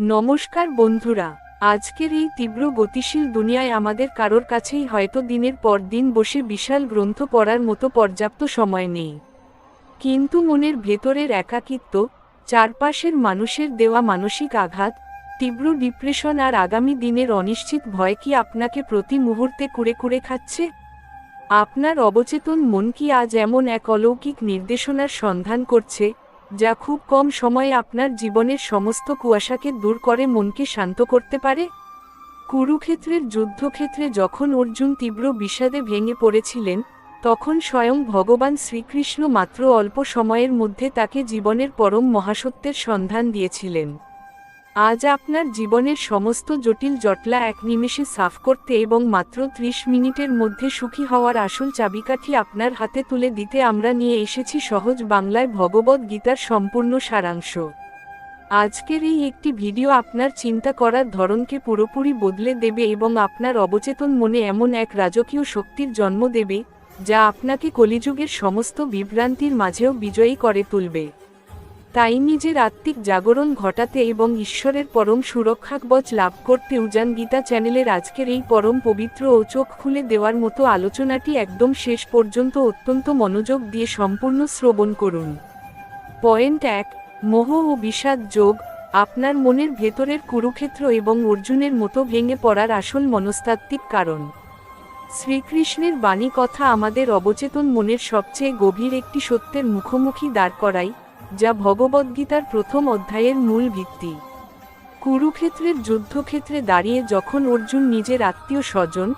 নমস্কার বন্ধুরা, আজকের এই তীব্র গতিশীল দুনিয়ায় আমাদের কারোর কাছেই হয়তো দিনের পর দিন বসে বিশাল গ্রন্থ পড়ার মতো পর্যাপ্ত সময় নেই। কিন্তু মনের ভেতরের একাকিত্ব, চারপাশের মানুষের দেওয়া মানসিক আঘাত, তীব্র ডিপ্রেশন আর আগামী দিনের অনিশ্চিত ভয় কি আপনাকে প্রতি মুহূর্তে কুরে কুরে খাচ্ছে? আপনার অবচেতন মন কি আজ এমন এক অলৌকিক নির্দেশনার সন্ধান করছে, যা খুব কম সময়ে আপনার জীবনের সমস্ত কুয়াশাকে দূর করে মনকে শান্ত করতে পারে? কুরুক্ষেত্রের যুদ্ধক্ষেত্রে যখন অর্জুন তীব্র বিষাদে ভেঙে পড়েছিলেন, তখন স্বয়ং ভগবান শ্রীকৃষ্ণ মাত্র অল্প সময়ের মধ্যে তাকে জীবনের পরম মহাসত্যের সন্ধান দিয়েছিলেন। আজ আপনার জীবনের সমস্ত জটিল জটলা এক নিমেষে সাফ করতে এবং মাত্র 30 মিনিটের মধ্যে সুখী হওয়ার আসল চাবিকাঠি আপনার হাতে তুলে দিতে আমরা নিয়ে এসেছি সহজ বাংলায় ভগবদ্ গীতার সম্পূর্ণ সারাংশ। আজকের এই একটি ভিডিও আপনার চিন্তা করার ধরনকে পুরোপুরি বদলে দেবে এবং আপনার অবচেতন মনে এমন এক রাজকীয় শক্তির জন্ম দেবে, যা আপনাকে কলিযুগের সমস্ত বিভ্রান্তির মাঝেও বিজয়ী করে তুলবে। তাই নিজের আত্মিক জাগরণ ঘটাতে এবং ঈশ্বরের পরম সুরক্ষাকবচ লাভ করতে উজান গীতা চ্যানেলের আজকের এই পরম পবিত্র ও চোখ খুলে দেওয়ার মতো আলোচনাটি একদম শেষ পর্যন্ত অত্যন্ত মনোযোগ দিয়ে সম্পূর্ণ শ্রবণ করুন। পয়েন্ট 1, মোহ ও বিষাদ যোগ, আপনার মনের ভেতরের কুরুক্ষেত্র এবং অর্জুনের মতো ভেঙে পড়ার আসল মনস্তাত্ত্বিক কারণ। শ্রীকৃষ্ণের বাণী কথা আমাদের অবচেতন মনের সবচেয়ে গভীর একটি সত্যের মুখোমুখি দাঁড় করায়, যা ভগবদ্গীতার প্রথম অধ্যায়ের মূল ভিত্তি। কুরুক্ষেত্রের যুদ্ধক্ষেত্রে দাঁড়িয়ে যখন অর্জুন নিজের আত্মীয় স্বজন,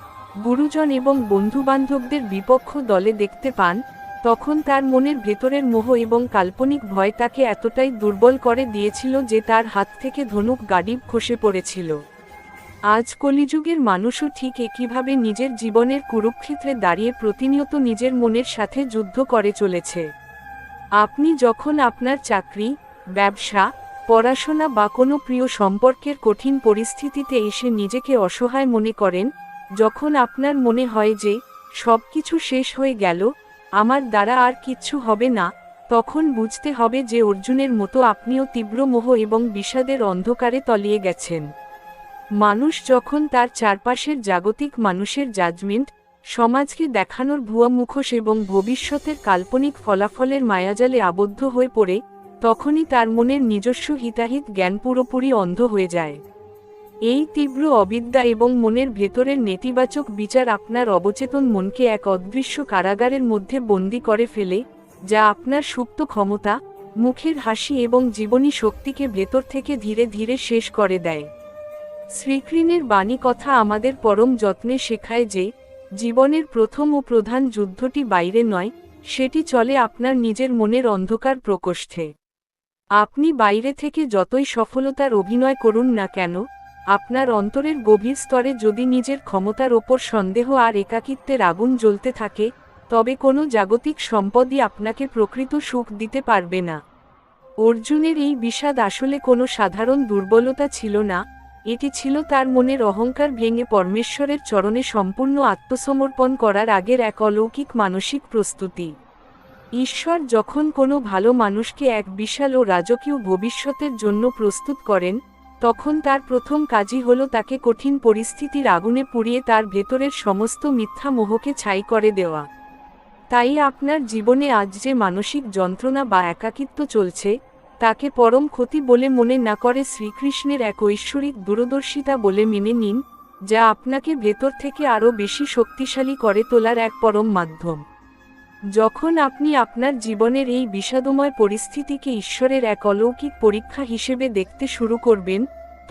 গুরুজন এবং বন্ধুবান্ধবদের বিপক্ষ দলে দেখতে পান, তখন তার মনের ভেতরের মোহ এবং কাল্পনিক ভয় তাকে এতটাই দুর্বল করে দিয়েছিল যে তার হাত থেকে ধনুক গাড়ি খসে পড়েছিল। আজ কলিযুগের মানুষও ঠিক একইভাবে নিজের জীবনের কুরুক্ষেত্রে দাঁড়িয়ে প্রতিনিয়ত নিজের মনের সাথে যুদ্ধ করে চলেছে। আপনি যখন আপনার চাকরি, ব্যবসা, পড়াশোনা বা কোনো প্রিয় সম্পর্কের কঠিন পরিস্থিতিতে এসে নিজেকে অসহায় মনে করেন, যখন আপনার মনে হয় যে সব কিছু শেষ হয়ে গেল, আমার দ্বারা আর কিচ্ছু হবে না, তখন বুঝতে হবে যে অর্জুনের মতো আপনিও তীব্র মোহ এবং বিষাদের অন্ধকারে তলিয়ে গেছেন। মানুষ যখন তার চারপাশের জাগতিক মানুষের জাজমেন্ট, সমাজকে দেখানোর ভুয়া মুখোশ এবং ভবিষ্যতের কাল্পনিক ফলাফলের মায়াজালে আবদ্ধ হয়ে পড়ে, তখনই তার মনের নিজস্ব হিতাহিত জ্ঞান পুরোপুরি অন্ধ হয়ে যায়। এই তীব্র অবিদ্যা এবং মনের ভেতরের নেতিবাচক বিচার আপনার অবচেতন মনকে এক অদৃশ্য কারাগারের মধ্যে বন্দী করে ফেলে, যা আপনার সুপ্ত ক্ষমতা, মুখের হাসি এবং জীবনী শক্তিকে ভেতর থেকে ধীরে ধীরে শেষ করে দেয়। শ্রীকৃষ্ণের বাণী কথা আমাদের পরম যত্নে শেখায় যে জীবনের প্রথম ও প্রধান যুদ্ধটি বাইরে নয়, সেটি চলে আপনার নিজের মনের অন্ধকার প্রকোষ্ঠে। আপনি বাইরে থেকে যতই সফলতার অভিনয় করুন না কেন, আপনার অন্তরের গভীর স্তরে যদি নিজের ক্ষমতার ওপর সন্দেহ আর একাকিত্বের আগুন জ্বলতে থাকে, তবে কোনো জাগতিক সম্পদই আপনাকে প্রকৃত সুখ দিতে পারবে না। অর্জুনের এই বিষাদ আসলে কোনো সাধারণ দুর্বলতা ছিল না, এটি ছিল তার মনের অহংকার ভেঙে পরমেশ্বরের চরণে সম্পূর্ণ আত্মসমর্পণ করার আগের এক অলৌকিক মানসিক প্রস্তুতি। ঈশ্বর যখন কোনো ভালো মানুষকে এক বিশাল ও রাজকীয় ভবিষ্যতের জন্য প্রস্তুত করেন, তখন তার প্রথম কাজই হল তাকে কঠিন পরিস্থিতির আগুনে পুড়িয়ে তার ভেতরের সমস্ত মিথ্যা মোহকে ছাই করে দেওয়া। তাই আপনার জীবনে আজ যে মানসিক যন্ত্রণা বা একাকিত্ব চলছে, তাকে পরম ক্ষতি বলে মনে না করে শ্রীকৃষ্ণের এক ঐশ্বরিক দূরদর্শিতা বলে মেনে নিন, যা আপনাকে ভেতর থেকে আরও বেশি শক্তিশালী করে তোলার এক পরম মাধ্যম। যখন আপনি আপনার জীবনের এই বিষাদময় পরিস্থিতিকে ঈশ্বরের এক অলৌকিক পরীক্ষা হিসেবে দেখতে শুরু করবেন,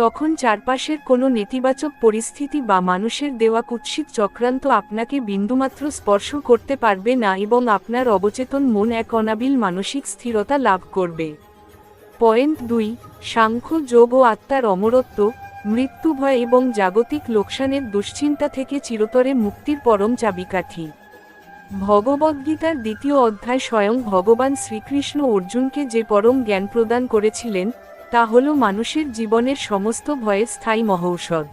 তখন চারপাশের কোনো নেতিবাচক পরিস্থিতি বা মানুষের দেওয়া কুৎসিত চক্রান্ত আপনাকে বিন্দুমাত্র স্পর্শ করতে পারবে না এবং আপনার অবচেতন মন এক অনাবিল মানসিক স্থিরতা লাভ করবে। পয়েন্ট 2, সাংখ্য যোগ ও আত্মার অমরত্ব, মৃত্যু ভয় এবং জাগতিক লোকসানের দুশ্চিন্তা থেকে চিরতরে মুক্তির পরম চাবিকাঠি। ভগবদ্গীতার 2য় অধ্যায় স্বয়ং ভগবান শ্রীকৃষ্ণ অর্জুনকে যে পরম জ্ঞান প্রদান করেছিলেন, তা হল মানুষের জীবনের সমস্ত ভয়ের স্থায়ী মহৌষধ।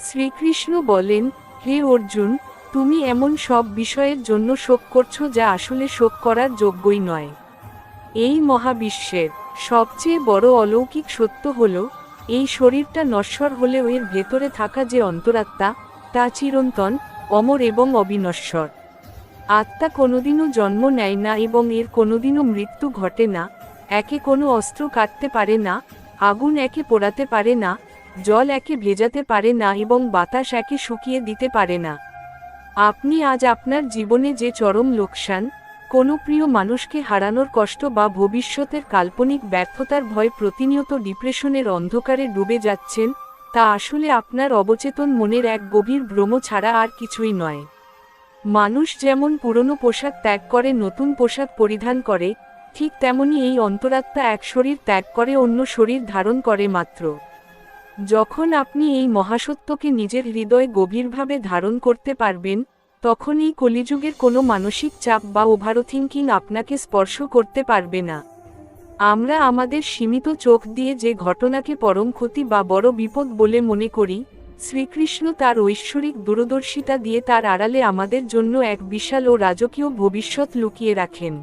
শ্রীকৃষ্ণ বলেন, হে অর্জুন, তুমি এমন সব বিষয়ের জন্য শোক করছো যা আসলে শোক করার যোগ্যই নয়। এই মহাবিশ্বের সবচেয়ে বড় অলৌকিক সত্য হল, এই শরীরটা নশ্বর হলেও এর ভেতরে থাকা যে অন্তরাত্মা, তা চিরন্তন, অমর এবং অবিনশ্বর। আত্মা কোনোদিনও জন্ম নেয় না এবং এর কোনোদিনও মৃত্যু ঘটে না। একে কোনো অস্ত্র কাটতে পারে না, আগুন একে পোড়াতে পারে না, জল একে ভেজাতে পারে না এবং বাতাস একে শুকিয়ে দিতে পারে না। আপনি আজ আপনার জীবনে যে চরম লোকসান, কোনো প্রিয় মানুষকে হারানোর কষ্ট বা ভবিষ্যতের কাল্পনিক ব্যর্থতার ভয় প্রতিনিয়ত ডিপ্রেশনের অন্ধকারে ডুবে যাচ্ছেন, তা আসলে আপনার অবচেতন মনের এক গভীর ভ্রম ছাড়া আর কিছুই নয়। মানুষ যেমন পুরনো পোশাক ত্যাগ করে নতুন পোশাক পরিধান করে, ঠিক তেমনি এই অন্তরাত্মা এক শরীর ত্যাগ করে অন্য শরীর ধারণ করে মাত্র। যখন আপনি এই মহাসত্যকে নিজের হৃদয়ে গভীরভাবে ধারণ করতে পারবেন, তখন এই কলিযুগের কোনো মানসিক চাপ বা ওভারথিংকিং আপনাকে স্পর্শ করতে পারবে না। আমরা আমাদের সীমিত চোখ দিয়ে যে ঘটনাকে পরম ক্ষতি বা বড় বিপদ বলে মনে করি, শ্রীকৃষ্ণ তার ঐশ্বরিক দূরদর্শিতা দিয়ে তার আড়ালে আমাদের জন্য এক বিশাল ও রাজকীয় ভবিষ্যৎ লুকিয়ে রাখেন।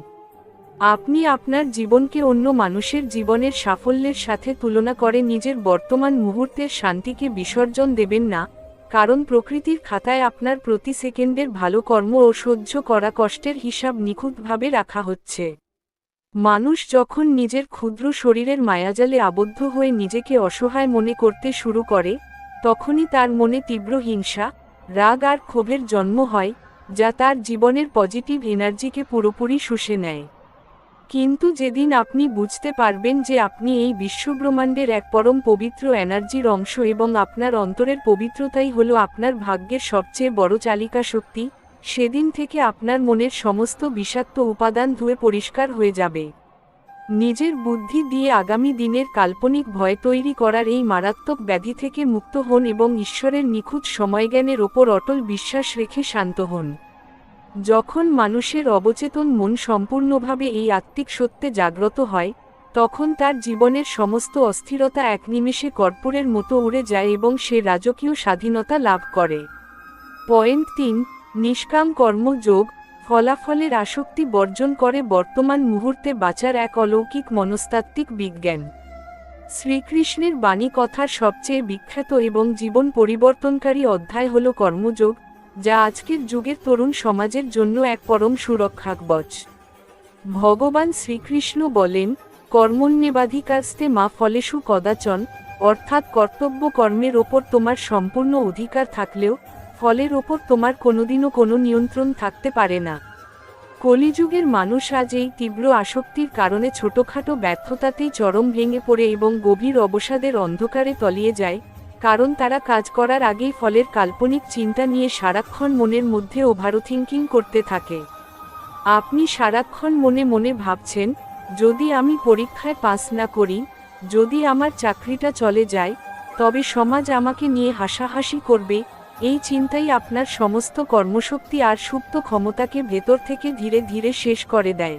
আপনি আপনার জীবনকে অন্য মানুষের জীবনের সাফল্যের সাথে তুলনা করে নিজের বর্তমান মুহূর্তের শান্তিকে বিসর্জন দেবেন না, কারণ প্রকৃতির খাতায় আপনার প্রতি সেকেন্ডের ভালো কর্ম ও সহ্য করা কষ্টের হিসাব নিখুঁতভাবে রাখা হচ্ছে। মানুষ যখন নিজের ক্ষুদ্র শরীরের মায়াজালে আবদ্ধ হয়ে নিজেকে অসহায় মনে করতে শুরু করে, তখনই তার মনে তীব্র হিংসা, রাগ আর ক্ষোভের জন্ম হয়, যা তার জীবনের পজিটিভ এনার্জিকে পুরোপুরি শুষে নেয়। কিন্তু যেদিন আপনি বুঝতে পারবেন যে আপনি এই বিশ্বব্রহ্মাণ্ডের এক পরম পবিত্র এনার্জির অংশ এবং আপনার অন্তরের পবিত্রতাই হলো আপনার ভাগ্যের সবচেয়ে বড় চালিকা শক্তি, সেদিন থেকে আপনার মনের সমস্ত বিষাক্ত উপাদান ধুয়ে পরিষ্কার হয়ে যাবে। নিজের বুদ্ধি দিয়ে আগামী দিনের কাল্পনিক ভয় তৈরি করার এই মারাত্মক ব্যাধি থেকে মুক্ত হন এবং ঈশ্বরের নিখুঁত সময়জ্ঞানের ওপর অটল বিশ্বাস রেখে শান্ত হন। যখন মানুষের অবচেতন মন সম্পূর্ণভাবে এই আত্মিক সত্যে জাগ্রত হয়, তখন তার জীবনের সমস্ত অস্থিরতা এক নিমেষে কর্পূরের মতো উড়ে যায় এবং সে রাজকীয় স্বাধীনতা লাভ করে। পয়েন্ট 3, নিষ্কাম কর্মযোগ, ফলাফলের আসক্তি বর্জন করে বর্তমান মুহূর্তে বাঁচার এক অলৌকিক মনস্তাত্ত্বিক বিজ্ঞান। শ্রীকৃষ্ণের বাণী কথার সবচেয়ে বিখ্যাত এবং জীবন পরিবর্তনকারী অধ্যায় হল কর্মযোগ, যা আজকের যুগের তরুণ সমাজের জন্য এক পরম সুরক্ষাকবচ। ভগবান শ্রীকৃষ্ণ বলেন, কর্মণ্যেবাধিকারস্তে মা ফলেষু কদাচন, অর্থাৎ কর্তব্য কর্মের ওপর তোমার সম্পূর্ণ অধিকার থাকলেও ফলের ওপর তোমার কোনোদিনও কোনো নিয়ন্ত্রণ থাকতে পারে না। কলিযুগের মানুষ আজ এই তীব্র আসক্তির কারণে ছোটখাটো ব্যর্থতাতেই চরম ভেঙে পড়ে এবং গভীর অবসাদের অন্ধকারে তলিয়ে যায়, কারণ তারা কাজ করার আগেই ফলের কাল্পনিক চিন্তা নিয়ে সারাক্ষণ মনের মধ্যে ওভারথিংকিং করতে থাকে। আপনি সারাক্ষণ মনে মনে ভাবছেন, যদি আমি পরীক্ষায় পাস না করি, যদি আমার চাকরিটা চলে যায়, তবে সমাজ আমাকে নিয়ে হাসাহাসি করবে। এই চিন্তাই আপনার সমস্ত কর্মশক্তি আর সুপ্ত ক্ষমতাকে ভেতর থেকে ধীরে ধীরে শেষ করে দেয়।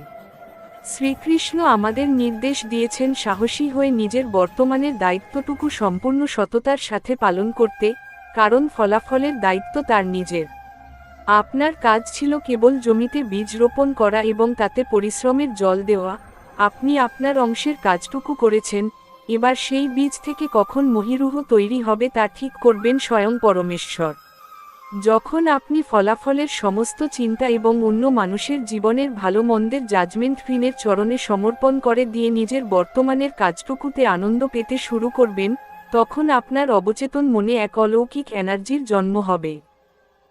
শ্রীকৃষ্ণ আমাদের নির্দেশ দিয়েছেন সাহসী হয়ে নিজের বর্তমানের দায়িত্বটুকু সম্পূর্ণ সততার সাথে পালন করতে, কারণ ফলাফলের দায়িত্ব তার নিজের। আপনার কাজ ছিল কেবল জমিতে বীজ রোপণ করা এবং তাতে পরিশ্রমের জল দেওয়া। আপনি আপনার অংশের কাজটুকু করেছেন, এবার সেই বীজ থেকে কখন মহীরুহ তৈরি হবে তা ঠিক করবেন স্বয়ং পরমেশ্বর। যখন আপনি ফলাফলের সমস্ত চিন্তা এবং অন্য মানুষের জীবনের ভালো মন্দের জাজমেন্ট ফিনের চরণে সমর্পণ করে দিয়ে নিজের বর্তমানের কাজটুকুতে আনন্দ পেতে শুরু করবেন, তখন আপনার অবচেতন মনে এক অলৌকিক এনার্জির জন্ম হবে।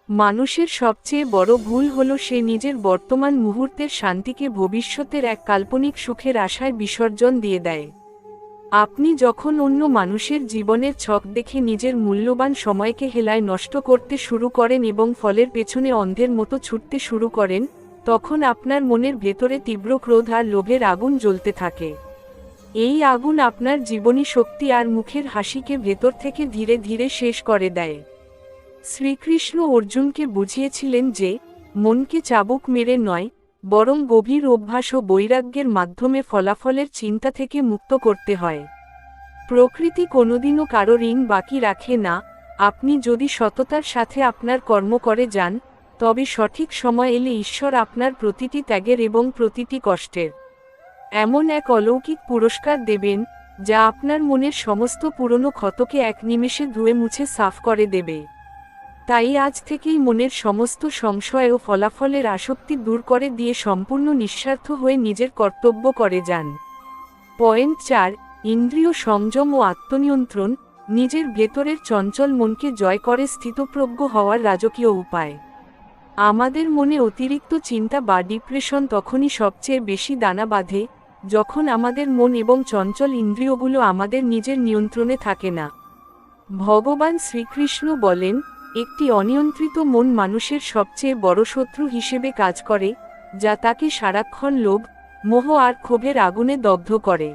মানুষের সবচেয়ে বড় ভুল হল সে নিজের বর্তমান মুহূর্তের শান্তিকে ভবিষ্যতের এক কাল্পনিক সুখের আশায় বিসর্জন দিয়ে দেয়। আপনি যখন অন্য মানুষের জীবনের ছক দেখে নিজের মূল্যবান সময়কে হেলায় নষ্ট করতে শুরু করেন এবং ফলের পেছনে অন্ধের মতো ছুটতে শুরু করেন, তখন আপনার মনের ভেতরে তীব্র ক্রোধ আর লোভের আগুন জ্বলতে থাকে। এই আগুন আপনার জীবনী শক্তি আর মুখের হাসিকে ভেতর থেকে ধীরে ধীরে শেষ করে দেয়। শ্রীকৃষ্ণ অর্জুনকে বুঝিয়েছিলেন যে, মনকে চাবুক মেরে নয়, বরং গভীর অভ্যাস ও বৈরাগ্যের মাধ্যমে ফলাফলের চিন্তা থেকে মুক্ত করতে হয়। প্রকৃতি কোনোদিনও কারো ঋণ বাকি রাখে না। আপনি যদি সততার সাথে আপনার কর্ম করে যান, তবে সঠিক সময় এলে ঈশ্বর আপনার প্রতিটি ত্যাগের এবং প্রতিটি কষ্টের এমন এক অলৌকিক পুরস্কার দেবেন, যা আপনার মনের সমস্ত পুরনো ক্ষতকে এক নিমেষে ধুয়ে মুছে সাফ করে দেবে। তাই আজ থেকেই মনের সমস্ত সংশয় ও ফলাফলের আসক্তি দূর করে দিয়ে সম্পূর্ণ নিঃস্বার্থ হয়ে নিজের কর্তব্য করে যান। পয়েন্ট 4, ইন্দ্রিয় সংযম ও আত্মনিয়ন্ত্রণ। নিজের ভেতরের চঞ্চল মনকে জয় করে স্থিতপ্রজ্ঞ হওয়ার রাজকীয় উপায়। আমাদের মনে অতিরিক্ত চিন্তা বা ডিপ্রেশন তখনই সবচেয়ে বেশি দানা বাঁধে, যখন আমাদের মন এবং চঞ্চল ইন্দ্রিয়গুলো আমাদের নিজের নিয়ন্ত্রণে থাকে না। ভগবান শ্রীকৃষ্ণ বলেন, একটি অনিয়ন্ত্রিত মন মানুষের সবচেয়ে বড় শত্রু হিসেবে কাজ করে, যা তাকে সারাক্ষণ লোভ, মোহ আর ক্ষোভের আগুনে দগ্ধ করে।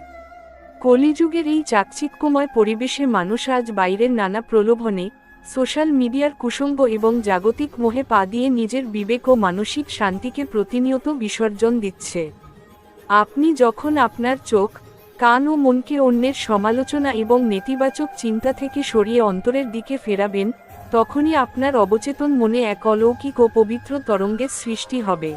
কলিযুগের এই চাকচিক্যময় পরিবেশে মানুষ আজ বাইরের নানা প্রলোভনে, সোশ্যাল মিডিয়ার কুসঙ্গ এবং জাগতিক মোহে পা দিয়ে নিজের বিবেক ও মানসিক শান্তিকে প্রতিনিয়ত বিসর্জন দিচ্ছে। আপনি যখন আপনার চোখ, কান ও মনকে অন্যের সমালোচনা এবং নেতিবাচক চিন্তা থেকে সরিয়ে অন্তরের দিকে ফেরাবেন, তখনই আপনার অবচেতন মনে এক অলৌকিক ও পবিত্র তরঙ্গের সৃষ্টি হবে।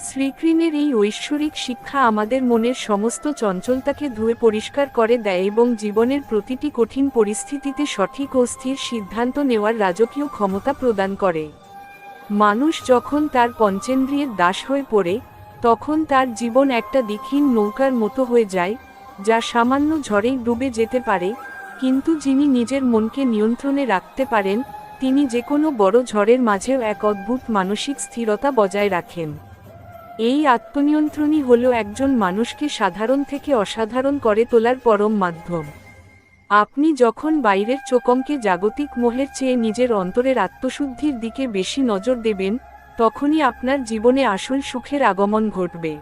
শ্রীকৃষ্ণের এই ঐশ্বরিক শিক্ষা আমাদের মনের সমস্ত চঞ্চলতাকে ধুয়ে পরিষ্কার করে দেয় এবং জীবনের প্রতিটি কঠিন পরিস্থিতিতে সঠিক ও স্থির সিদ্ধান্ত নেওয়ার রাজকীয় ক্ষমতা প্রদান করে। মানুষ যখন তার পঞ্চেন্দ্রিয়ের দাস হয়ে পড়ে, তখন তার জীবন একটা দিকহীন নৌকার মতো হয়ে যায়, যা সামান্য ঝড়েই ডুবে যেতে পারে, কিন্তু যিনি নিজের মনকে নিয়ন্ত্রণে রাখতে পারেন, তিনি যে কোনো বড় ঝড়ের মাঝেও এক অদ্ভুত মানসিক স্থিরতা বজায় রাখেন। এই আত্মনিয়ন্ত্রণই হলো একজন মানুষকে সাধারণ থেকে অসাধারণ করে তোলার পরম মাধ্যম। আপনি যখন বাইরের চোখকে জাগতিক মোহের চেয়ে নিজের অন্তরের আত্মশুদ্ধির দিকে বেশি নজর দেবেন, তখনই আপনার জীবনে আসল সুখের আগমন ঘটবে।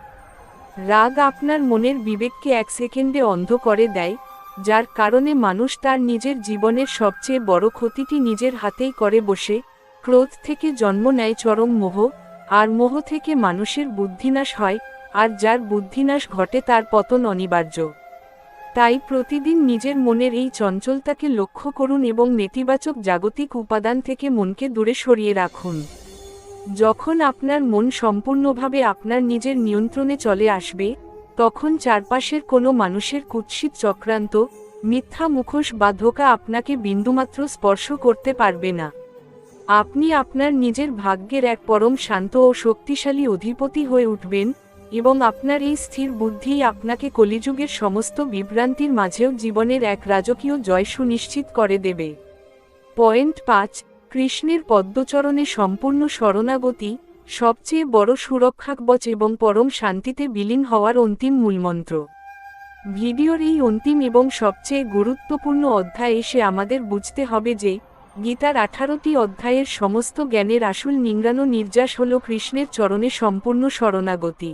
রাগ আপনার মনের বিবেককে এক সেকেন্ডে অন্ধ করে দেয়, যার কারণে মানুষ তার নিজের জীবনের সবচেয়ে বড় ক্ষতিটি নিজের হাতেই করে বসে। ক্রোধ থেকে জন্ম নেয় চরম মোহ, আর মোহ থেকে মানুষের বুদ্ধিনাশ হয়, আর যার বুদ্ধিনাশ ঘটে তার পতন অনিবার্য। তাই প্রতিদিন নিজের মনের এই চঞ্চলতাকে লক্ষ্য করুন এবং নেতিবাচক জাগতিক উপাদান থেকে মনকে দূরে সরিয়ে রাখুন। যখন আপনার মন সম্পূর্ণভাবে আপনার নিজের নিয়ন্ত্রণে চলে আসবে, তখন চারপাশের কোনো মানুষের কুৎসিত চক্রান্ত, মিথ্যা মুখোশ বা ধোঁকা আপনাকে বিন্দুমাত্র স্পর্শ করতে পারবে না। আপনি আপনার নিজের ভাগ্যের এক পরম শান্ত ও শক্তিশালী অধিপতি হয়ে উঠবেন, এবং আপনার এই স্থির বুদ্ধিই আপনাকে কলিযুগের সমস্ত বিভ্রান্তির মাঝেও জীবনের এক রাজকীয় জয় সুনিশ্চিত করে দেবে। পয়েন্ট 5, কৃষ্ণের পদ্মচরণে সম্পূর্ণ শরণাগতি, সবচেয়ে বড় সুরক্ষাকবচ এবং পরম শান্তিতে বিলীন হওয়ার অন্তিম মূলমন্ত্র। ভিডিওর এই অন্তিম এবং সবচেয়ে গুরুত্বপূর্ণ অধ্যায়ে এসে আমাদের বুঝতে হবে যে, গীতার 18টি অধ্যায়ের সমস্ত জ্ঞানের আসল নিংড়ানো নির্যাস হল কৃষ্ণের চরণে সম্পূর্ণ শরণাগতি।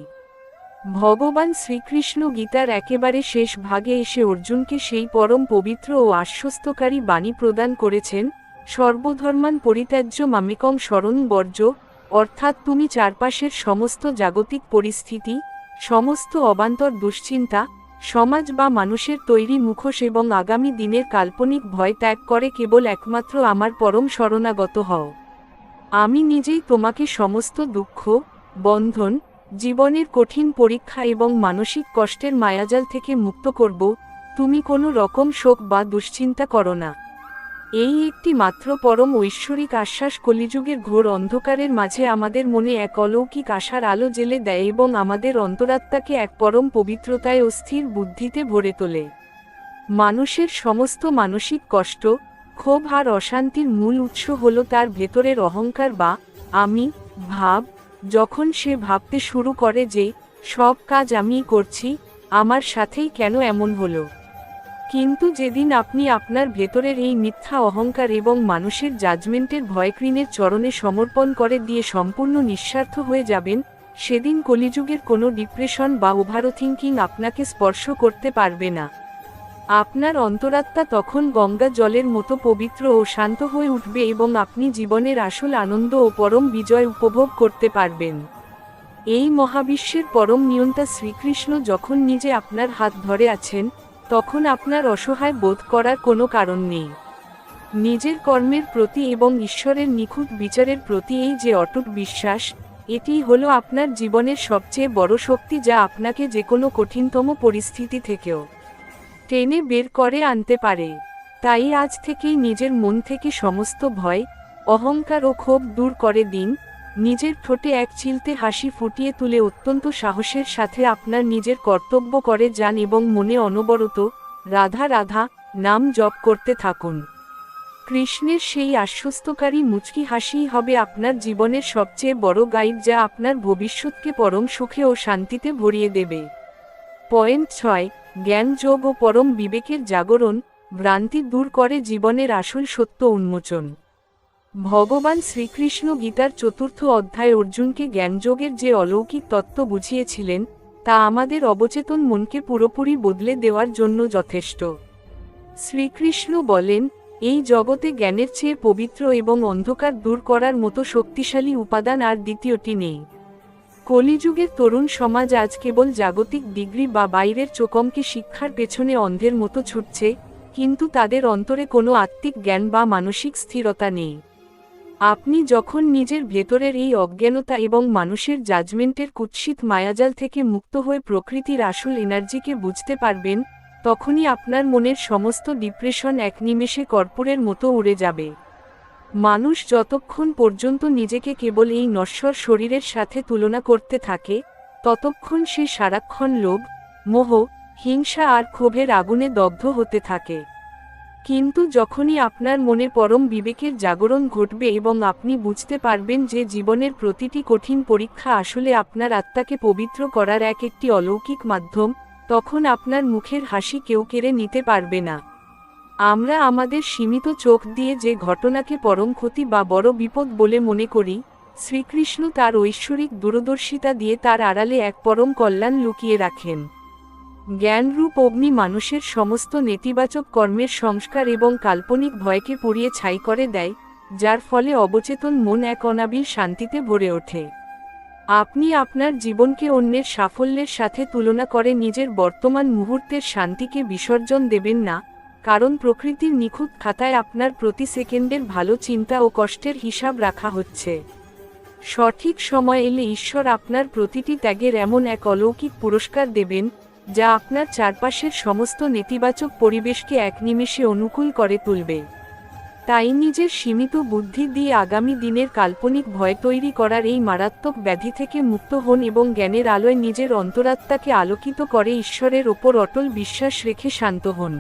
ভগবান শ্রীকৃষ্ণ গীতার একেবারে শেষ ভাগে এসে অর্জুনকে সেই পরম পবিত্র ও আশ্বস্তকারী বাণী প্রদান করেছেন, সর্বধর্মান পরিত্যাজ্য মামেকং শরণ বর্জ, অর্থাৎ তুমি চারপাশের সমস্ত জাগতিক পরিস্থিতি, সমস্ত অবান্তর দুশ্চিন্তা, সমাজ বা মানুষের তৈরি মুখোশ এবং আগামী দিনের কাল্পনিক ভয় ত্যাগ করে কেবল একমাত্র আমার পরম শরণাগত হও। আমি নিজেই তোমাকে সমস্ত দুঃখ, বন্ধন, জীবনের কঠিন পরীক্ষা এবং মানসিক কষ্টের মায়াজাল থেকে মুক্ত করব, তুমি কোনো রকম শোক বা দুশ্চিন্তা করো না। এই একটি মাত্র পরম ঐশ্বরিক আশ্বাস কলিযুগের ঘোর অন্ধকারের মাঝে আমাদের মনে এক অলৌকিক আশার আলো জ্বেলে দেয় এবং আমাদের অন্তরাত্মাকে এক পরম পবিত্রতায় ও স্থির বুদ্ধিতে ভরে তোলে। মানুষের সমস্ত মানসিক কষ্ট, ক্ষোভ আর অশান্তির মূল উৎস হল তার ভেতরের অহংকার বা আমি ভাব। যখন সে ভাবতে শুরু করে যে সব কাজ আমিই করছি, আমার সাথেই কেন এমন হলো। কিন্তু যেদিন আপনি আপনার ভেতরের এই মিথ্যা অহংকার এবং মানুষের জাজমেন্টের ভয় কৃষ্ণের চরণে সমর্পণ করে দিয়ে সম্পূর্ণ নিঃস্বার্থ হয়ে যাবেন, সেদিন কলিযুগের কোনো ডিপ্রেশন বা ওভারথিংকিং আপনাকে স্পর্শ করতে পারবে না। আপনার অন্তরাত্মা তখন গঙ্গা জলের মতো পবিত্র ও শান্ত হয়ে উঠবে এবং আপনি জীবনের আসল আনন্দ ও পরম বিজয় উপভোগ করতে পারবেন। এই মহাবিশ্বের পরম নিয়ন্তা শ্রীকৃষ্ণ যখন নিজে আপনার হাত ধরে আছেন, তখন আপনার অসহায় বোধ করার কোনো কারণ নেই। নিজের কর্মের প্রতি এবং ঈশ্বরের নিখুঁত বিচারের প্রতি এই যে অটুট বিশ্বাস, এটিই হলো আপনার জীবনের সবচেয়ে বড় শক্তি, যা আপনাকে যে কোনো কঠিনতম পরিস্থিতি থেকেও টেনে বের করে আনতে পারে। তাই আজ থেকেই নিজের মন থেকে সমস্ত ভয়, অহংকার ও ক্ষোভ দূর করে দিন। নিজের ঠোঁটে এক চিলতে হাসি ফুটিয়ে তুলে অত্যন্ত সাহসের সাথে আপনার নিজের কর্তব্য করে যান এবং মনে অনবরত রাধা রাধা নাম জপ করতে থাকুন। কৃষ্ণের সেই আশ্বস্তকারী মুচকি হাসিই হবে আপনার জীবনের সবচেয়ে বড় গাইড, যা আপনার ভবিষ্যৎকে পরম সুখে ও শান্তিতে ভরিয়ে দেবে। পয়েন্ট 6, জ্ঞান যোগ ও পরম বিবেকের জাগরণ, ভ্রান্তি দূর করে জীবনের আসল সত্য উন্মোচন। ভগবান শ্রীকৃষ্ণ গীতার 4th অধ্যায়ে অর্জুনকে জ্ঞানযোগের যে অলৌকিক তত্ত্ব বুঝিয়েছিলেন, তা আমাদের অবচেতন মনকে পুরোপুরি বদলে দেওয়ার জন্য যথেষ্ট। শ্রীকৃষ্ণ বলেন, এই জগতে জ্ঞানের চেয়ে পবিত্র এবং অন্ধকার দূর করার মতো শক্তিশালী উপাদান আর দ্বিতীয়টি নেই। কলিযুগের তরুণ সমাজ আজ কেবল জাগতিক ডিগ্রি বা বাইরের চোখমকে শিক্ষার পেছনে অন্ধের মতো ছুটছে, কিন্তু তাদের অন্তরে কোনো আত্মিক জ্ঞান বা মানসিক স্থিরতা নেই। আপনি যখন নিজের ভেতরের এই অজ্ঞানতা এবং মানুষের জাজমেন্টের কুৎসিত মায়াজাল থেকে মুক্ত হয়ে প্রকৃতির আসল এনার্জিকে বুঝতে পারবেন, তখনই আপনার মনের সমস্ত ডিপ্রেশন এক নিমেষে কর্পূরের মতো উড়ে যাবে। মানুষ যতক্ষণ পর্যন্ত নিজেকে কেবল এই নশ্বর শরীরের সাথে তুলনা করতে থাকে, ততক্ষণ সে সারাক্ষণ লোভ, মোহ, হিংসা আর ক্ষোভের আগুনে দগ্ধ হতে থাকে। কিন্তু যখনই আপনার মনে পরম বিবেকের জাগরণ ঘটবে এবং আপনি বুঝতে পারবেন যে জীবনের প্রতিটি কঠিন পরীক্ষা আসলে আপনার আত্মাকে পবিত্র করার একটি অলৌকিক মাধ্যম, তখন আপনার মুখের হাসি কেউ কেড়ে নিতে পারবে না। আমরা আমাদের সীমিত চোখ দিয়ে যে ঘটনাকে পরম ক্ষতি বা বড় বিপদ বলে মনে করি, শ্রীকৃষ্ণ তার ঐশ্বরিক দূরদর্শিতা দিয়ে তার আড়ালে এক পরম কল্যাণ লুকিয়ে রাখেন। জ্ঞানরূপ অগ্নি মানুষের সমস্ত নেতিবাচক কর্মের সংস্কার এবং কাল্পনিক ভয়কে পুড়িয়ে ছাই করে দেয়, যার ফলে অবচেতন মন এক অনাবিল শান্তিতে ভরে ওঠে। আপনি আপনার জীবনকে অন্যের সাফল্যের সাথে তুলনা করে নিজের বর্তমান মুহূর্তের শান্তিকে বিসর্জন দেবেন না, কারণ প্রকৃতির নিখুঁত খাতায় আপনার প্রতি সেকেন্ডের ভালো চিন্তা ও কষ্টের হিসাব রাখা হচ্ছে। সঠিক সময় এলে ঈশ্বর আপনার প্রতিটি ত্যাগের এমন এক অলৌকিক পুরস্কার দেবেন, যা আপনার চারপাশের সমস্ত নেতিবাচক পরিবেশকে এক নিমেষে অনুকূল করে তুলবে। তাই নিজের সীমিত বুদ্ধি দিয়ে আগামী দিনের কাল্পনিক ভয় তৈরি করার এই মারাত্মক ব্যাধি থেকে মুক্ত হন এবং জ্ঞানের আলোয় নিজের অন্তরাত্মাকে আলোকিত করে ঈশ্বরের ওপর অটল বিশ্বাস রেখে শান্ত হন।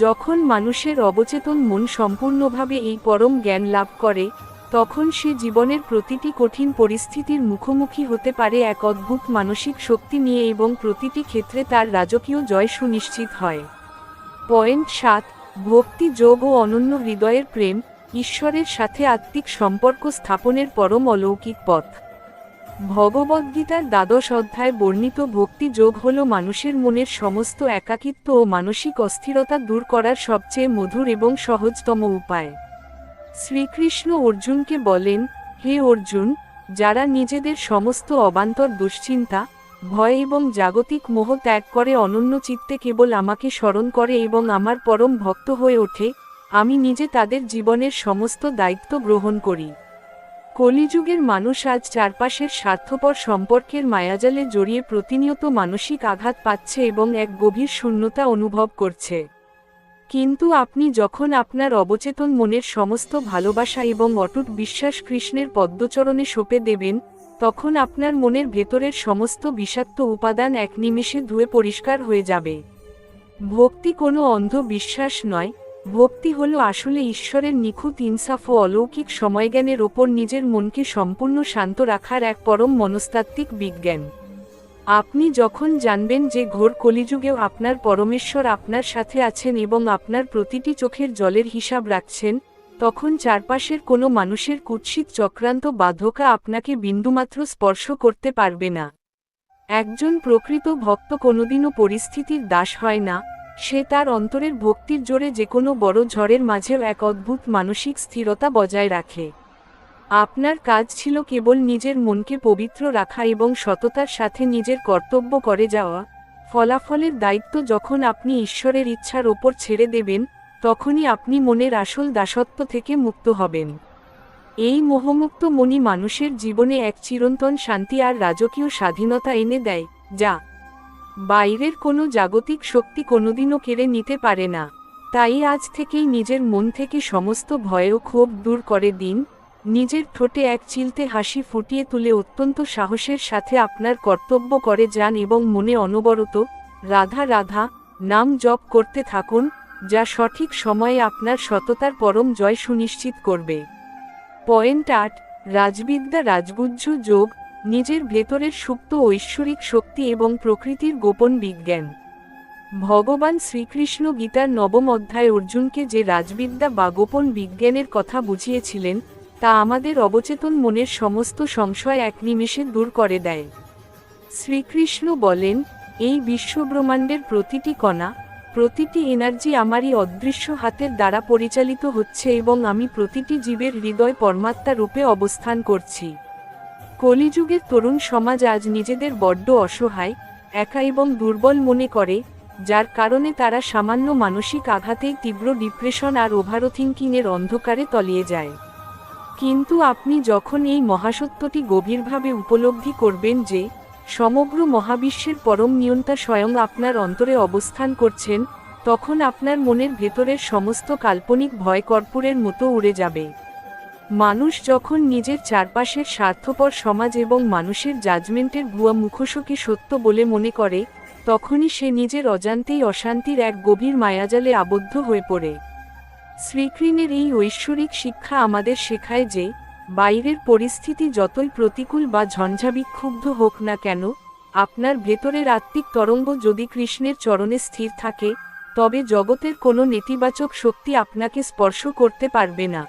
যখন মানুষের অবচেতন মন সম্পূর্ণভাবে এই পরম জ্ঞান লাভ করে, তখন সে জীবনের প্রতিটি কঠিন পরিস্থিতির মুখোমুখি হতে পারে এক অদ্ভুত মানসিক শক্তি নিয়ে এবং প্রতিটি ক্ষেত্রে তার রাজকীয় জয় সুনিশ্চিত হয়। পয়েন্ট 7, ভক্তি যোগ ও অনন্য হৃদয়ের প্রেম, ঈশ্বরের সাথে আত্মিক সম্পর্ক স্থাপনের পরম অলৌকিক পথ। ভগবদ্গীতার 12 অধ্যায়ে বর্ণিত ভক্তি যোগ হল মানুষের মনের সমস্ত একাকিত্ব ও মানসিক অস্থিরতা দূর করার সবচেয়ে মধুর এবং সহজতম উপায়। শ্রীকৃষ্ণ অর্জুনকে বলেন, হে অর্জুন, যারা নিজেদের সমস্ত অবান্তর দুশ্চিন্তা, ভয় এবং জাগতিক মোহ ত্যাগ করে অনন্য চিত্তে কেবল আমাকে স্মরণ করে এবং আমার পরম ভক্ত হয়ে ওঠে, আমি নিজে তাদের জীবনের সমস্ত দায়িত্ব গ্রহণ করি। কলিযুগের মানুষ আজ চারপাশের স্বার্থপর সম্পর্কের মায়াজালে জড়িয়ে প্রতিনিয়ত মানসিক আঘাত পাচ্ছে এবং এক গভীর শূন্যতা অনুভব করছে। কিন্তু আপনি যখন আপনার অবচেতন মনের সমস্ত ভালোবাসা এবং অটুট বিশ্বাস কৃষ্ণের পদ্মচরণে সঁপে দেবেন, তখন আপনার মনের ভেতরের সমস্ত বিষাক্ত উপাদান এক নিমেষে ধুয়ে পরিষ্কার হয়ে যাবে। ভক্তি কোনো অন্ধ বিশ্বাস নয়, ভক্তি হলো আসলে ঈশ্বরের নিখুঁত ইনসাফ ও অলৌকিক সময়জ্ঞানের ওপর নিজের মনকে সম্পূর্ণ শান্ত রাখার এক পরম মনস্তাত্ত্বিক বিজ্ঞান। আপনি যখন জানবেন যে ঘোর কলিযুগেও আপনার পরমেশ্বর আপনার সাথে আছেন এবং আপনার প্রতিটি চোখের জলের হিসাব রাখছেন, তখন চারপাশের কোনো মানুষের কুৎসিত চক্রান্ত বা ধোঁকা আপনাকে বিন্দুমাত্র স্পর্শ করতে পারবে না। একজন প্রকৃত ভক্ত কোনোদিনও পরিস্থিতির দাস হয় না, সে তার অন্তরের ভক্তির জোরে যে কোনো বড় ঝড়ের মাঝেও এক অদ্ভুত মানসিক স্থিরতা বজায় রাখে। আপনার কাজ ছিল কেবল নিজের মনকে পবিত্র রাখা এবং সততার সাথে নিজের কর্তব্য করে যাওয়া। ফলাফলের দায়িত্ব যখন আপনি ঈশ্বরের ইচ্ছার ওপর ছেড়ে দেবেন, তখনই আপনি মনের আসল দাসত্ব থেকে মুক্ত হবেন। এই মোহমুক্ত মনই মানুষের জীবনে এক চিরন্তন শান্তি আর রাজকীয় স্বাধীনতা এনে দেয়, যা বাইরের কোনো জাগতিক শক্তি কোনোদিনও কেড়ে নিতে পারে না। তাই আজ থেকেই নিজের মন থেকে সমস্ত ভয় ও ক্ষোভ দূর করে দিন। নিজের ঠোঁটে এক চিলতে হাসি ফুটিয়ে তুলে অত্যন্ত সাহসের সাথে আপনার কর্তব্য করে যান এবং মনে অনবরত রাধা রাধা নাম জপ করতে থাকুন, যা সঠিক সময়ে আপনার সততার পরম জয় সুনিশ্চিত করবে। পয়েন্ট ৮, রাজবিদ্যা রাজগুহ্য যোগ, নিজের ভেতরের সুপ্ত ঐশ্বরিক শক্তি এবং প্রকৃতির গোপন বিজ্ঞান। ভগবান শ্রীকৃষ্ণ গীতার ৯ম অধ্যায়ে অর্জুনকে যে রাজবিদ্যা বা গোপন বিজ্ঞানের কথা বুঝিয়েছিলেন, তা আমাদের অবচেতন মনের সমস্ত সংশয় এক নিমেষে দূর করে দেয়। শ্রীকৃষ্ণ বলেন, এই বিশ্বব্রহ্মাণ্ডের প্রতিটি কণা, প্রতিটি এনার্জি আমারই অদৃশ্য হাতের দ্বারা পরিচালিত হচ্ছে এবং আমি প্রতিটি জীবের হৃদয় পরমাত্মা রূপে অবস্থান করছি। কলিযুগের তরুণ সমাজ আজ নিজেদের বড্ড অসহায়, একা এবং দুর্বল মনে করে, যার কারণে তারা সামান্য মানসিক আঘাতেই তীব্র ডিপ্রেশন আর ওভারথিংকিংয়ের অন্ধকারে তলিয়ে যায়। কিন্তু আপনি যখন এই মহাসত্যটি গভীরভাবে উপলব্ধি করবেন যে সমগ্র মহাবিশ্বের পরম নিয়ন্তা স্বয়ং আপনার অন্তরে অবস্থান করছেন, তখন আপনার মনের ভেতরের সমস্ত কাল্পনিক ভয় কর্পূরের মতো উড়ে যাবে। মানুষ যখন নিজের চারপাশের স্বার্থপর সমাজ এবং মানুষের জাজমেন্টের ভুয়া মুখোশকে সত্য বলে মনে করে, তখনই সে নিজের অজান্তেই অশান্তির এক গভীর মায়াজালে আবদ্ধ হয়ে পড়ে। শ্রীকৃষ্ণের এই ঐশ্বরিক শিক্ষা আমাদের শেখায় যে বাইরের পরিস্থিতি যতই প্রতিকূল বা ঝঞ্ঝাবিক্ষুব্ধ হোক না কেন, আপনার ভেতরের আত্মিক তরঙ্গ যদি কৃষ্ণের চরণে স্থির থাকে, তবে জগতের কোনো নেতিবাচক শক্তি আপনাকে স্পর্শ করতে পারবে না।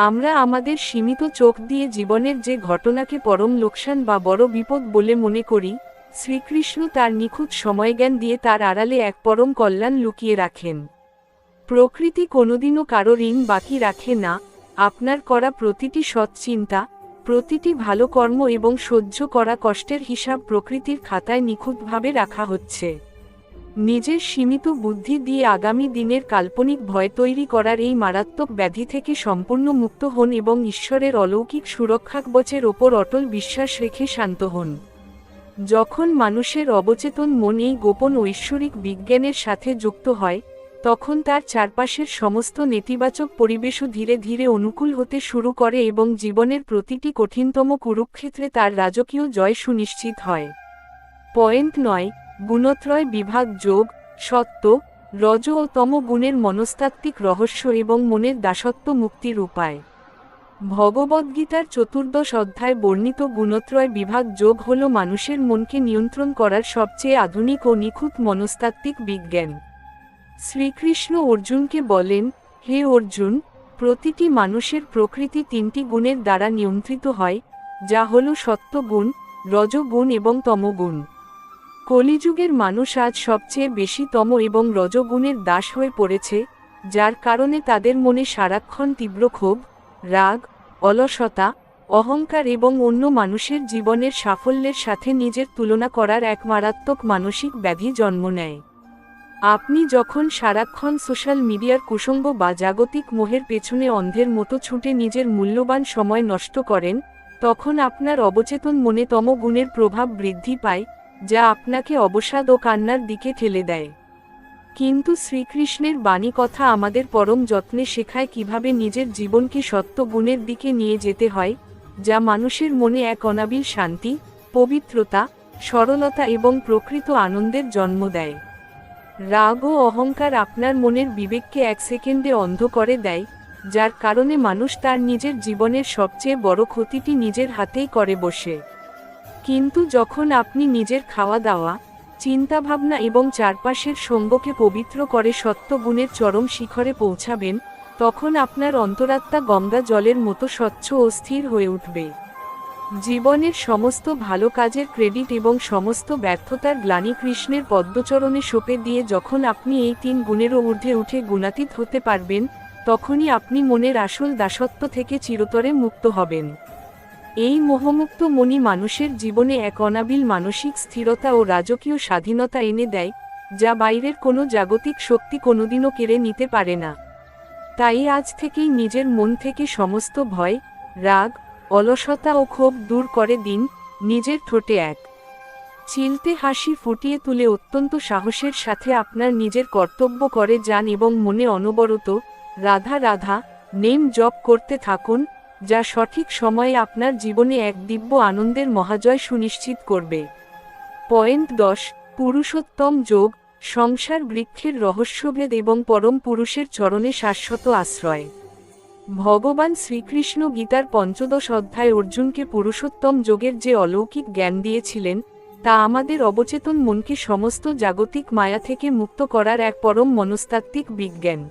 আমরা আমাদের সীমিত চোখ দিয়ে জীবনের যে ঘটনাকে পরম লোকসান বা বড় বিপদ বলে মনে করি, শ্রীকৃষ্ণ তার নিখুঁত সময়জ্ঞান দিয়ে তার আড়ালে এক পরম কল্যাণ লুকিয়ে রাখেন। প্রকৃতি কোনোদিনও কারো ঋণ বাকি রাখে না। আপনার করা প্রতিটি সৎ চিন্তা, প্রতিটি ভালো কর্ম এবং সহ্য করা কষ্টের হিসাব প্রকৃতির খাতায় নিখুঁতভাবে রাখা হচ্ছে। নিজের সীমিত বুদ্ধি দিয়ে আগামী দিনের কাল্পনিক ভয় তৈরি করার এই মারাত্মক ব্যাধি থেকে সম্পূর্ণ মুক্ত হন এবং ঈশ্বরের অলৌকিক সুরক্ষাকবচের ওপর অটল বিশ্বাস রেখে শান্ত হন। যখন মানুষের অবচেতন মন এই গোপন ঐশ্বরিক বিজ্ঞানের সাথে যুক্ত হয়, তখন তার চারপাশের সমস্ত নেতিবাচক পরিবেশও ধীরে ধীরে অনুকূল হতে শুরু করে এবং জীবনের প্রতিটি কঠিনতম কুরুক্ষেত্রে তার রাজকীয় জয় সুনিশ্চিত হয়। পয়েন্ট ৯, গুণত্রয় বিভাগ যোগ, সত্ত্ব, রজ ও তম গুণের মনস্তাত্ত্বিক রহস্য এবং মনের দাসত্ব মুক্তির উপায়। ভগবদ্গীতার ১৪শ অধ্যায় বর্ণিত গুণত্রয় বিভাগ যোগ হল মানুষের মনকে নিয়ন্ত্রণ করার সবচেয়ে আধুনিক ও নিখুঁত মনস্তাত্ত্বিক বিজ্ঞান। শ্রীকৃষ্ণ অর্জুনকে বলেন, হে অর্জুন, প্রতিটি মানুষের প্রকৃতি ৩টি গুণের দ্বারা নিয়ন্ত্রিত হয়, যা হল সত্ত্বগুণ, রজগুণ এবং তমগুণ। কলিযুগের মানুষ আজ সবচেয়ে বেশি তম এবং রজগুণের দাস হয়ে পড়েছে, যার কারণে তাদের মনে সারাক্ষণ তীব্র ক্ষোভ, রাগ, অলসতা, অহংকার এবং অন্য মানুষের জীবনের সাফল্যের সাথে নিজের তুলনা করার এক মারাত্মক মানসিক ব্যাধি জন্ম নেয়। আপনি যখন সারাক্ষণ সোশ্যাল মিডিয়ার কুসঙ্গ বা জাগতিক মোহের পেছনে অন্ধের মতো ছুটে নিজের মূল্যবান সময় নষ্ট করেন, তখন আপনার অবচেতন মনে তমগুণের প্রভাব বৃদ্ধি পায়, যা আপনাকে অবসাদ ও কান্নার দিকে ঠেলে দেয়। কিন্তু শ্রীকৃষ্ণের বাণী কথা আমাদের পরম যত্নে শেখায় কিভাবে নিজের জীবনকে সত্ত্বগুণের দিকে নিয়ে যেতে হয়, যা মানুষের মনে এক অনাবিল শান্তি, পবিত্রতা, সরলতা এবং প্রকৃত আনন্দের জন্ম দেয়। রাগ ও অহংকার আপনার মনের বিবেককে এক সেকেন্ডে অন্ধ করে দেয়, যার কারণে মানুষ তার নিজের জীবনের সবচেয়ে বড় ক্ষতিটি নিজের হাতেই করে বসে। কিন্তু যখন আপনি নিজের খাওয়া দাওয়া, চিন্তাভাবনা এবং চারপাশের সঙ্গকে পবিত্র করে সত্ত্বগুণের চরম শিখরে পৌঁছাবেন, তখন আপনার অন্তরাত্মা গঙ্গা জলের মতো স্বচ্ছ ও স্থির হয়ে উঠবে। জীবনের সমস্ত ভালো কাজের ক্রেডিট এবং সমস্ত ব্যর্থতার গ্লানি কৃষ্ণের পদ্মচরণে সঁপে দিয়ে যখন আপনি এই ৩ গুণেরও ঊর্ধ্বে উঠে গুণাতীত হতে পারবেন, তখনই আপনি মনের আসল দাসত্ব থেকে চিরতরে মুক্ত হবেন। এই মোহমুক্ত মনি মানুষের জীবনে এক অনাবিল মানসিক স্থিরতা ও রাজকীয় স্বাধীনতা এনে দেয়, যা বাইরের কোনো জাগতিক শক্তি কোনোদিনও কেড়ে নিতে পারে না। তাই আজ থেকেই নিজের মন থেকে সমস্ত ভয়, রাগ, অলসতা ও ক্ষোভ দূর করে দিন। নিজের ঠোঁটে এক চিলতে হাসি ফুটিয়ে তুলে অত্যন্ত সাহসের সাথে আপনার নিজের কর্তব্য করে যান এবং মনে অনবরত রাধা রাধা নেম জপ করতে থাকুন, যা সঠিক সময়ে আপনার জীবনে এক দিব্য আনন্দের মহাজয় সুনিশ্চিত করবে। পয়েন্ট 10, পুরুষোত্তম যোগ, সংসার বৃক্ষের রহস্যভেদ এবং পরম পুরুষের চরণে শাশ্বত আশ্রয়। ভগবান শ্রীকৃষ্ণ গীতার 15 অধ্যায় অর্জুনকে পুরুষোত্তম যোগের যে অলৌকিক জ্ঞান দিয়েছিলেন, তা আমাদের অবচেতন মনকে সমস্ত জাগতিক মায়া থেকে মুক্ত করার এক পরম মনস্তাত্ত্বিক বিজ্ঞান।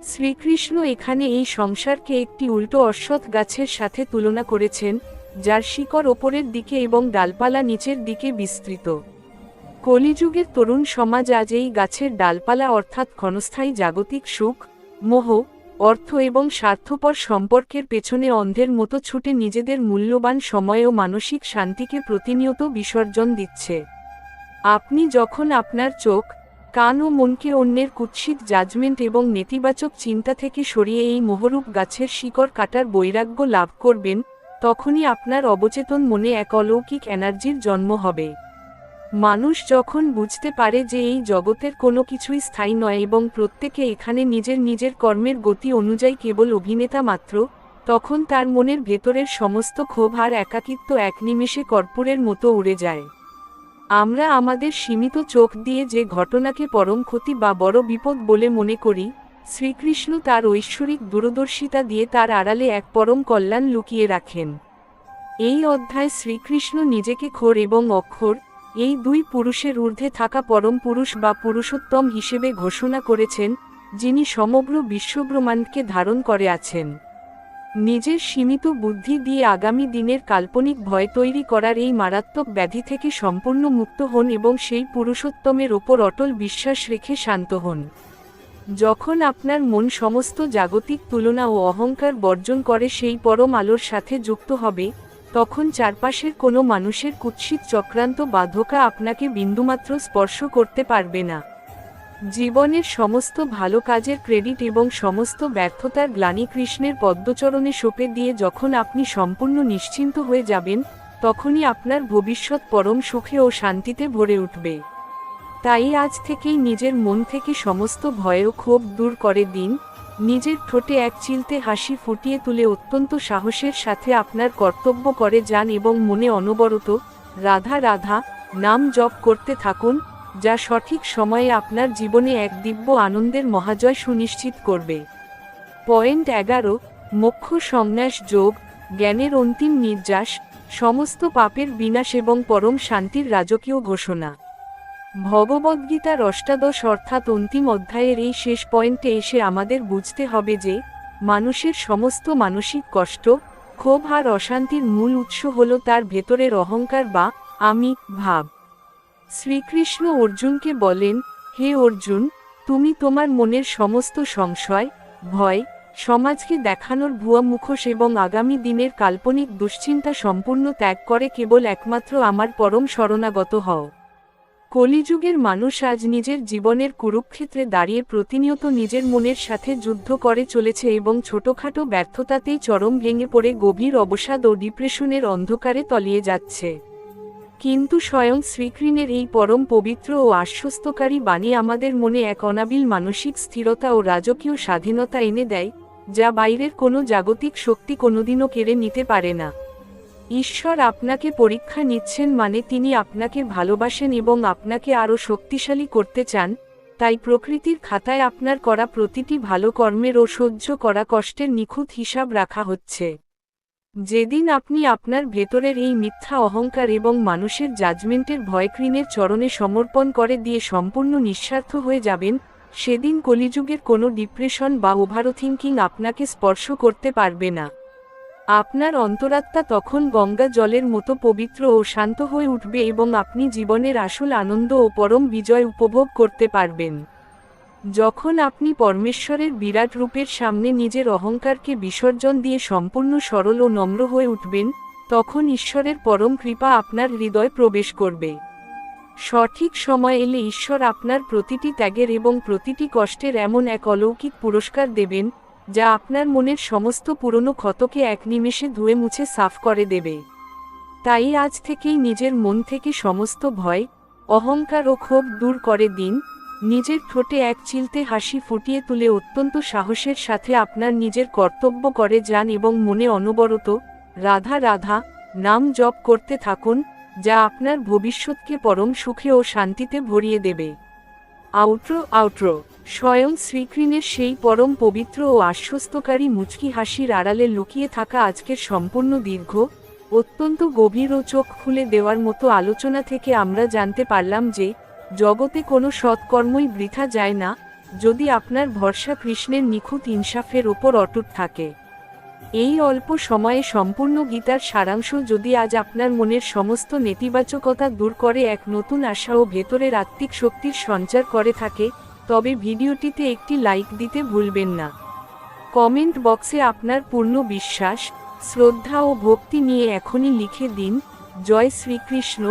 শ্রীকৃষ্ণ এখানে এই সংসারকে একটি উল্টো অশ্বত্থ গাছের সাথে তুলনা করেছেন, যার শিকড় ওপরের দিকে এবং ডালপালা নিচের দিকে বিস্তৃত। কলিযুগের তরুণ সমাজ আজ এই গাছের ডালপালা অর্থাৎ ক্ষণস্থায়ী জাগতিক সুখ, মোহ, অর্থ এবং স্বার্থপর সম্পর্কের পেছনে অন্ধের মতো ছুটে নিজেদের মূল্যবান সময় ও মানসিক শান্তিকে প্রতিনিয়ত বিসর্জন দিচ্ছে। আপনি যখন আপনার চোখ, কান ও মনকে অন্যের কুৎসিত জাজমেন্ট এবং নেতিবাচক চিন্তা থেকে সরিয়ে এই মোহরূপ গাছের শিকড় কাটার বৈরাগ্য লাভ করবেন, তখনই আপনার অবচেতন মনে এক অলৌকিক এনার্জির জন্ম হবে। মানুষ যখন বুঝতে পারে যে এই জগতের কোনো কিছুই স্থায়ী নয় এবং প্রত্যেকে এখানে নিজের নিজের কর্মের গতি অনুযায়ী কেবল অভিনেতা মাত্র, তখন তার মনের ভেতরের সমস্ত ক্ষোভ আর একাকিত্ব এক নিমেষে কর্পূরের মতো উড়ে যায়। আমরা আমাদের সীমিত চোখ দিয়ে যে ঘটনাকে পরম ক্ষতি বা বড় বিপদ বলে মনে করি, শ্রীকৃষ্ণ তার ঐশ্বরিক দূরদর্শিতা দিয়ে তার আড়ালে এক পরম কল্যাণ লুকিয়ে রাখেন। এই অধ্যায়ে শ্রীকৃষ্ণ নিজেকে ক্ষোর এবং অক্ষর, এই দুই পুরুষের ঊর্ধ্বে থাকা পরম পুরুষ বা পুরুষোত্তম হিসেবে ঘোষণা করেছেন, যিনি সমগ্র বিশ্বব্রহ্মাণ্ডকে ধারণ করে আছেন। নিজের সীমিত বুদ্ধি দিয়ে আগামী দিনের কাল্পনিক ভয় তৈরি করার এই মারাত্মক ব্যাধি থেকে সম্পূর্ণ মুক্ত হন এবং সেই পুরুষোত্তমের ওপর অটল বিশ্বাস রেখে শান্ত হন। যখন আপনার মন সমস্ত জাগতিক তুলনা ও অহংকার বর্জন করে সেই পরম আলোর সাথে যুক্ত হবে, তখন চারপাশের কোনো মানুষের কুৎসিত চক্রান্ত বা ধোঁকা আপনাকে বিন্দুমাত্র স্পর্শ করতে পারবে না। জীবনের সমস্ত ভালো কাজের ক্রেডিট এবং সমস্ত ব্যর্থতার গ্লানি কৃষ্ণের পদ্মচরণে সঁপে দিয়ে যখন আপনি সম্পূর্ণ নিশ্চিন্ত হয়ে যাবেন, তখনই আপনার ভবিষ্যৎ পরম সুখে ও শান্তিতে ভরে উঠবে। তাই আজ থেকেই নিজের মন থেকে সমস্ত ভয় ও ক্ষোভ দূর করে দিন, নিজের ঠোঁটে এক চিলতে হাসি ফুটিয়ে তুলে অত্যন্ত সাহসের সাথে আপনার কর্তব্য করে যান এবং মনে অনবরত রাধা রাধা নাম জপ করতে থাকুন, যা সঠিক সময়ে আপনার জীবনে এক দিব্য আনন্দের মহাজয় সুনিশ্চিত করবে। পয়েন্ট 11, মোক্ষ সংন্যাস যোগ, জ্ঞানের অন্তিম নির্যাস, সমস্ত পাপের বিনাশ এবং পরম শান্তির রাজকীয় ঘোষণা। ভগবদ্গীতার অষ্টাদশ অর্থাৎ অন্তিম অধ্যায়ের এই শেষ পয়েন্টে এসে আমাদের বুঝতে হবে যে মানুষের সমস্ত মানসিক কষ্ট, ক্ষোভ আর অশান্তির মূল উৎস হল তার ভেতরের অহংকার বা আমি ভাব। শ্রীকৃষ্ণ অর্জুনকে বলেন, হে অর্জুন, তুমি তোমার মনের সমস্ত সংশয়, ভয়, সমাজকে দেখানোর ভুয়া মুখোশ এবং আগামী দিনের কাল্পনিক দুশ্চিন্তা সম্পূর্ণ ত্যাগ করে কেবল একমাত্র আমার পরম শরণাগত হও। কলিযুগের মানুষ আজ নিজের জীবনের কুরুক্ষেত্রে দাঁড়িয়ে প্রতিনিয়ত নিজের মনের সাথে যুদ্ধ করে চলেছে এবং ছোটখাটো ব্যর্থতাতেই চরম ভেঙে পড়ে গভীর অবসাদ ও ডিপ্রেশনের অন্ধকারে তলিয়ে যাচ্ছে। কিন্তু স্বয়ং শ্রীকৃষ্ণের এই পরম পবিত্র ও আশ্বস্তকারী বাণী আমাদের মনে এক অনাবিল মানসিক স্থিরতা ও রাজকীয় স্বাধীনতা এনে দেয়, যা বাইরের কোনো জাগতিক শক্তি কোনোদিনও কেড়ে নিতে পারে না। ঈশ্বর আপনাকে পরীক্ষা নিচ্ছেন মানে তিনি আপনাকে ভালোবাসেন এবং আপনাকে আরও শক্তিশালী করতে চান, তাই প্রকৃতির খাতায় আপনার করা প্রতিটি ভালো কর্মের ও সহ্য করা কষ্টের নিখুঁত হিসাব রাখা হচ্ছে। যেদিন আপনি আপনার ভেতরের এই মিথ্যা অহংকার এবং মানুষের জাজমেন্টের ভয় কৃষ্ণের চরণে সমর্পণ করে দিয়ে সম্পূর্ণ নিঃস্বার্থ হয়ে যাবেন, সেদিন কলিযুগের কোনো ডিপ্রেশন বা ওভারথিংকিং আপনাকে স্পর্শ করতে পারবে না। আপনার অন্তরাত্মা তখন গঙ্গা জলের মতো পবিত্র ও শান্ত হয়ে উঠবে এবং আপনি জীবনের আসল আনন্দ ও পরম বিজয় উপভোগ করতে পারবেন। যখন আপনি পরমেশ্বরের বিরাট রূপের সামনে নিজের অহংকারকে বিসর্জন দিয়ে সম্পূর্ণ সরল ও নম্র হয়ে উঠবেন, তখন ঈশ্বরের পরম কৃপা আপনার হৃদয় প্রবেশ করবে। সঠিক সময় এলে ঈশ্বর আপনার প্রতিটি ত্যাগের এবং প্রতিটি কষ্টের এমন এক অলৌকিক পুরস্কার দেবেন, যা আপনার মনের সমস্ত পুরনো ক্ষতকে এক নিমেষে ধুয়ে মুছে সাফ করে দেবে। তাই আজ থেকেই নিজের মন থেকে সমস্ত ভয়, অহংকার ও ক্ষোভ দূর করে দিন। নিজের ঠোঁটে এক চিলতে হাসি ফুটিয়ে তুলে অত্যন্ত সাহসের সাথে আপনার নিজের কর্তব্য করে যান এবং মনে অনবরত রাধা রাধা নাম জপ করতে থাকুন, যা আপনার ভবিষ্যৎকে পরম সুখে ও শান্তিতে ভরিয়ে দেবে। আউট্রো স্বয়ং শ্রীকৃষ্ণের সেই পরম পবিত্র ও আশ্বস্তকারী মুচকি হাসির আড়ালে লুকিয়ে থাকা আজকের সম্পূর্ণ দীর্ঘ, অত্যন্ত গভীর ও চোখ খুলে দেওয়ার মতো আলোচনা থেকে আমরা জানতে পারলাম যে জগতে কোনো সৎকর্মই বৃথা যায় না, যদি আপনার ভরসা কৃষ্ণের নিখুঁত ইনসাফের ওপর অটুট থাকে। এই অল্প সময়ে সম্পূর্ণ গীতার সারাংশ যদি আজ আপনার মনের সমস্ত নেতিবাচকতা দূর করে এক নতুন আশা ও ভেতরের আত্মিক শক্তির সঞ্চার করে থাকে, তবে ভিডিওটিতে একটি লাইক দিতে ভুলবেন না। কমেন্ট বক্সে আপনার পূর্ণ বিশ্বাস, শ্রদ্ধা ও ভক্তি নিয়ে এখনই লিখে দিন জয় শ্রীকৃষ্ণ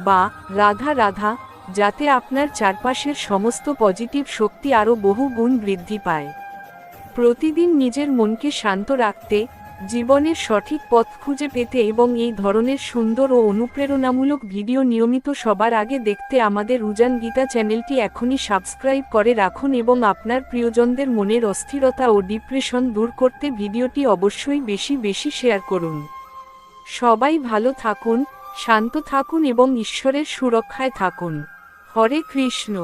বা রাধা রাধা, যাতে আপনার চারপাশের সমস্ত পজিটিভ শক্তি আরও বহু গুণ বৃদ্ধি পায়। প্রতিদিন নিজের মনকে শান্ত রাখতে, জীবনের সঠিক পথ খুঁজে পেতে এবং এই ধরনের সুন্দর ও অনুপ্রেরণামূলক ভিডিও নিয়মিত সবার আগে দেখতে আমাদের উজান গীতা চ্যানেলটি এখনই সাবস্ক্রাইব করে রাখুন এবং আপনার প্রিয়জনদের মনের অস্থিরতা ও ডিপ্রেশন দূর করতে ভিডিওটি অবশ্যই বেশি বেশি শেয়ার করুন। সবাই ভালো থাকুন, শান্ত থাকুন এবং ঈশ্বরের সুরক্ষায় থাকুন। হরে কৃষ্ণ।